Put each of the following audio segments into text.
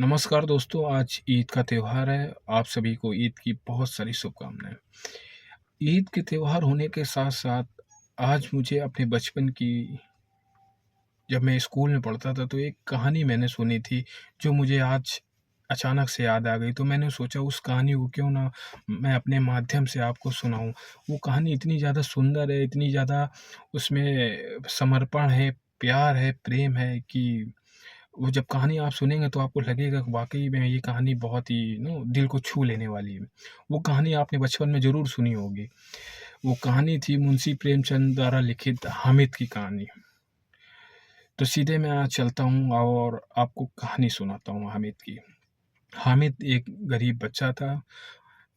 नमस्कार दोस्तों, आज ईद का त्योहार है। आप सभी को ईद की बहुत सारी शुभकामनाएँ। ईद के त्योहार होने के साथ-साथ आज मुझे अपने बचपन की जब मैं स्कूल में पढ़ता था तो एक कहानी मैंने सुनी थी, जो मुझे आज अचानक से याद आ गई। तो मैंने सोचा उस कहानी को क्यों ना मैं अपने माध्यम से आपको सुनाऊँ। वो कहानी इतनी ज़्यादा सुंदर है, इतनी ज़्यादा उसमें समर्पण है, प्यार है, प्रेम है कि वो जब कहानी आप सुनेंगे तो आपको लगेगा कि वाक़ई में ये कहानी बहुत ही दिल को छू लेने वाली है। वो कहानी आपने बचपन में ज़रूर सुनी होगी। वो कहानी थी मुंशी प्रेमचंद द्वारा लिखित हामिद की कहानी। तो सीधे मैं आज चलता हूँ और आपको कहानी सुनाता हूँ हामिद की। हामिद एक गरीब बच्चा था,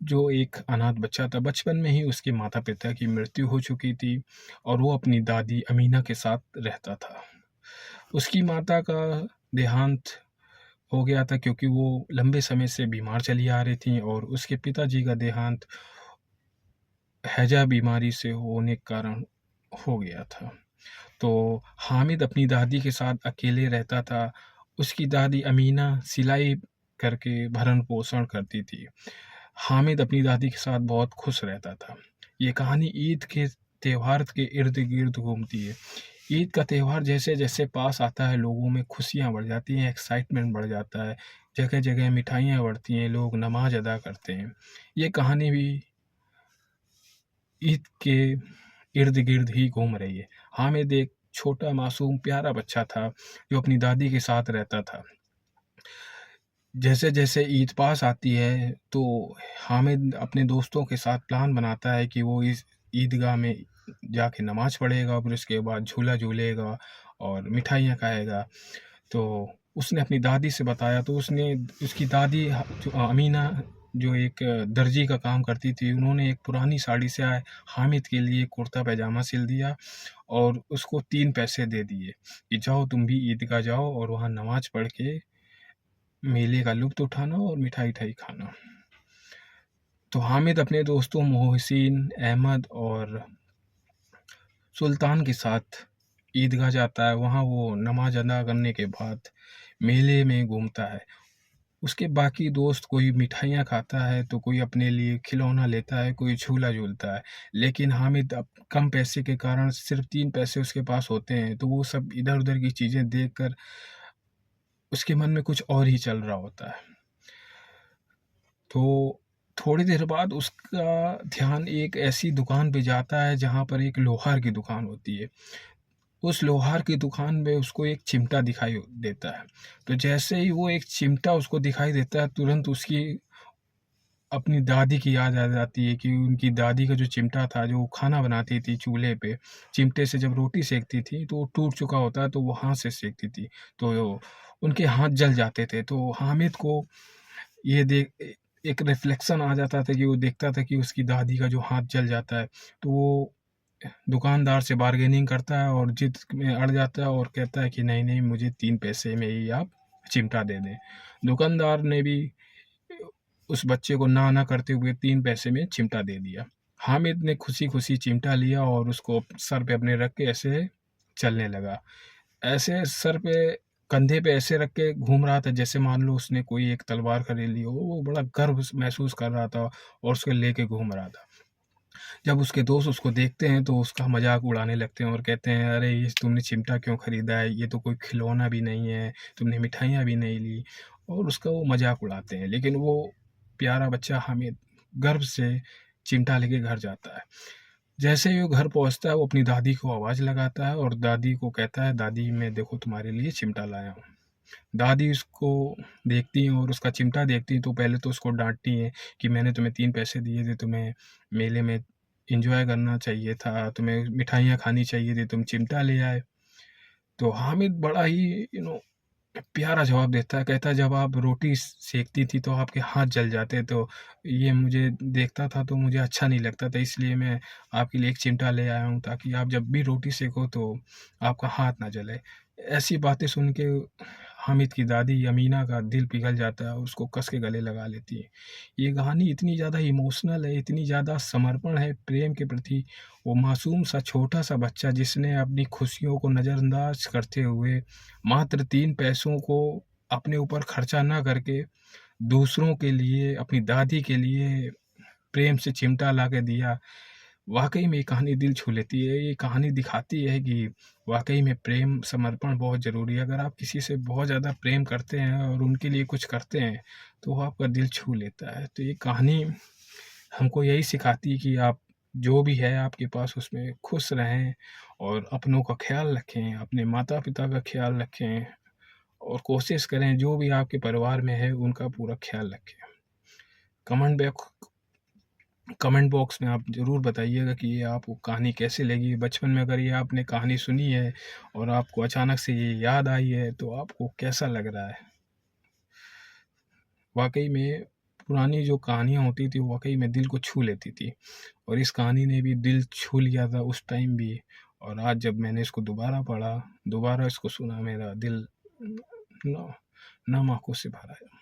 जो एक अनाथ बच्चा था। बचपन में ही उसके माता-पिता की मृत्यु हो चुकी थी और वो अपनी दादी अमीना के साथ रहता था। उसकी माता का देहांत हो गया था क्योंकि वो लंबे समय से बीमार चली आ रही थीं और उसके पिताजी का देहांत हैजा बीमारी से होने के कारण हो गया था। तो हामिद अपनी दादी के साथ अकेले रहता था। उसकी दादी अमीना सिलाई करके भरण-पोषण करती थी। हामिद अपनी दादी के साथ बहुत खुश रहता था। ये कहानी ईद के त्योहार के इर्द-गिर्द घूमती है। ईद का त्योहार जैसे-जैसे पास आता है, लोगों में खुशियाँ बढ़ जाती हैं, एक्साइटमेंट बढ़ जाता है। जगह-जगह मिठाइयाँ बढ़ती हैं, लोग नमाज़ अदा करते हैं। ये कहानी भी ईद के इर्द-गिर्द ही घूम रही है। हामिद एक छोटा मासूम प्यारा बच्चा था, जो अपनी दादी के साथ रहता था। जैसे-जैसे ईद पास आती है, तो हामिद अपने दोस्तों के साथ प्लान बनाता है कि वो इस ईदगाह में जाके नमाज़ पढ़ेगा, फिर उसके बाद झूला झूलेगा और मिठाइयाँ खाएगा। तो उसने अपनी दादी से बताया, तो उसने उसकी दादी जो अमीना, जो एक दर्जी का काम करती थी, उन्होंने एक पुरानी साड़ी से हामिद के लिए कुर्ता-पैजामा सिल दिया और उसको 3 पैसे दे दिए कि जाओ तुम भी ईदगाह जाओ और वहाँ नमाज़ पढ़ के मेले का लुत्फ़ उठाना और मिठाई-विठाई खाना। तो हामिद अपने दोस्तों मोहसिन, अहमद और सुल्तान के साथ ईदगाह जाता है। वहाँ वो नमाज़ अदा करने के बाद मेले में घूमता है। उसके बाकी दोस्त कोई मिठाइयाँ खाता है, तो कोई अपने लिए खिलौना लेता है, कोई झूला झूलता है। लेकिन हामिद अब कम पैसे के कारण सिर्फ़ 3 पैसे उसके पास होते हैं, तो वो सब इधर-उधर की चीज़ें देखकर उसके मन में कुछ और ही चल रहा होता है। तो थोड़ी देर बाद उसका ध्यान एक ऐसी दुकान पे जाता है, जहाँ पर एक लोहार की दुकान होती है। उस लोहार की दुकान में उसको एक चिमटा दिखाई देता है। तो जैसे ही वो एक चिमटा उसको दिखाई देता है, तुरंत उसकी अपनी दादी की याद आ जाती है कि उनकी दादी का जो चिमटा था, जो खाना बनाती थी चूल्हे पे, चिमटे से जब रोटी सेकती थी, तो वो टूट चुका होता है, तो वो हाथ से सेकती थी। तो उनके हाथ जल जाते थे। तो हामिद को ये एक रिफ्लेक्शन आ जाता था कि वो देखता था कि उसकी दादी का जो हाथ जल जाता है, तो वो दुकानदार से बार्गेनिंग करता है और जिद में अड़ जाता है और कहता है कि नहीं-नहीं, मुझे 3 पैसे में ही आप चिमटा दे दें। दुकानदार ने भी उस बच्चे को ना ना करते हुए 3 पैसे में चिमटा दे दिया। हामिद ने खुशी-खुशी चिमटा लिया और उसको सर पे अपने रख के ऐसे चलने लगा। ऐसे सर पे कंधे पे ऐसे रख के घूम रहा था, जैसे मान लो उसने कोई एक तलवार खरीद ली हो। वो बड़ा गर्व महसूस कर रहा था और उसको लेके घूम रहा था। जब उसके दोस्त उसको देखते हैं तो उसका मज़ाक उड़ाने लगते हैं और कहते हैं, "अरे! ये तुमने चिमटा क्यों खरीदा है? ये तो कोई खिलौना भी नहीं है, तुमने मिठाइयाँ भी नहीं ली।" और उसका वो मज़ाक उड़ाते हैं। लेकिन वो प्यारा बच्चा हामिद गर्व से चिमटा लेके घर जाता है। जैसे ही वो घर पहुँचता है, वो अपनी दादी को आवाज़ लगाता है और दादी को कहता है, "दादी, मैं देखो तुम्हारे लिए चिमटा लाया हूँ।" दादी उसको देखती हैं और उसका चिमटा देखती हैं, तो पहले तो उसको डाँटती हैं कि मैंने तुम्हें 3 पैसे दिए थे, तुम्हें मेले में एन्जॉय करना चाहिए था, तुम्हें मिठाइयाँ खानी चाहिए थी, तुम चिमटा ले आए। तो हामिद बड़ा ही प्यारा जवाब देता है, कहता है, "जब आप रोटी सेकती थी तो आपके हाथ जल जाते, तो ये मुझे देखता था तो मुझे अच्छा नहीं लगता था, इसलिए मैं आपके लिए एक चिमटा ले आया हूँ ताकि आप जब भी रोटी सेको तो आपका हाथ ना जले।" ऐसी बातें सुन के हामिद की दादी अमीना का दिल पिघल जाता है और उसको कस के गले लगा लेती है। ये कहानी इतनी ज़्यादा इमोशनल है, इतनी ज़्यादा समर्पण है प्रेम के प्रति। वो मासूम सा छोटा-सा बच्चा जिसने अपनी खुशियों को नज़रअंदाज करते हुए मात्र 3 पैसों को अपने ऊपर खर्चा ना करके दूसरों के लिए, अपनी दादी के लिए प्रेम से चिमटा ला के दिया। वाक़ई में ये कहानी दिल छू लेती है। ये कहानी दिखाती है कि वाक़ई में प्रेम, समर्पण बहुत ज़रूरी है। अगर आप किसी से बहुत ज़्यादा प्रेम करते हैं और उनके लिए कुछ करते हैं, तो वो आपका दिल छू लेता है। तो ये कहानी हमको यही सिखाती है कि आप जो भी है आपके पास उसमें खुश रहें और अपनों का ख़्याल रखें, अपने माता-पिता का ख़्याल रखें और कोशिश करें जो भी आपके परिवार में है उनका पूरा ख़्याल रखें। कमेंट बैक कमेंट बॉक्स में आप ज़रूर बताइएगा कि ये आपको कहानी कैसी लगी। बचपन में अगर ये आपने कहानी सुनी है और आपको अचानक से ये याद आई है तो आपको कैसा लग रहा है? वाक़ई में पुरानी जो कहानियाँ होती थी वाक़ई में दिल को छू लेती थी और इस कहानी ने भी दिल छू लिया था उस टाइम भी। और आज जब मैंने इसको दोबारा पढ़ा, दोबारा इसको सुना, मेरा दिल न नम आँखों से भर आया।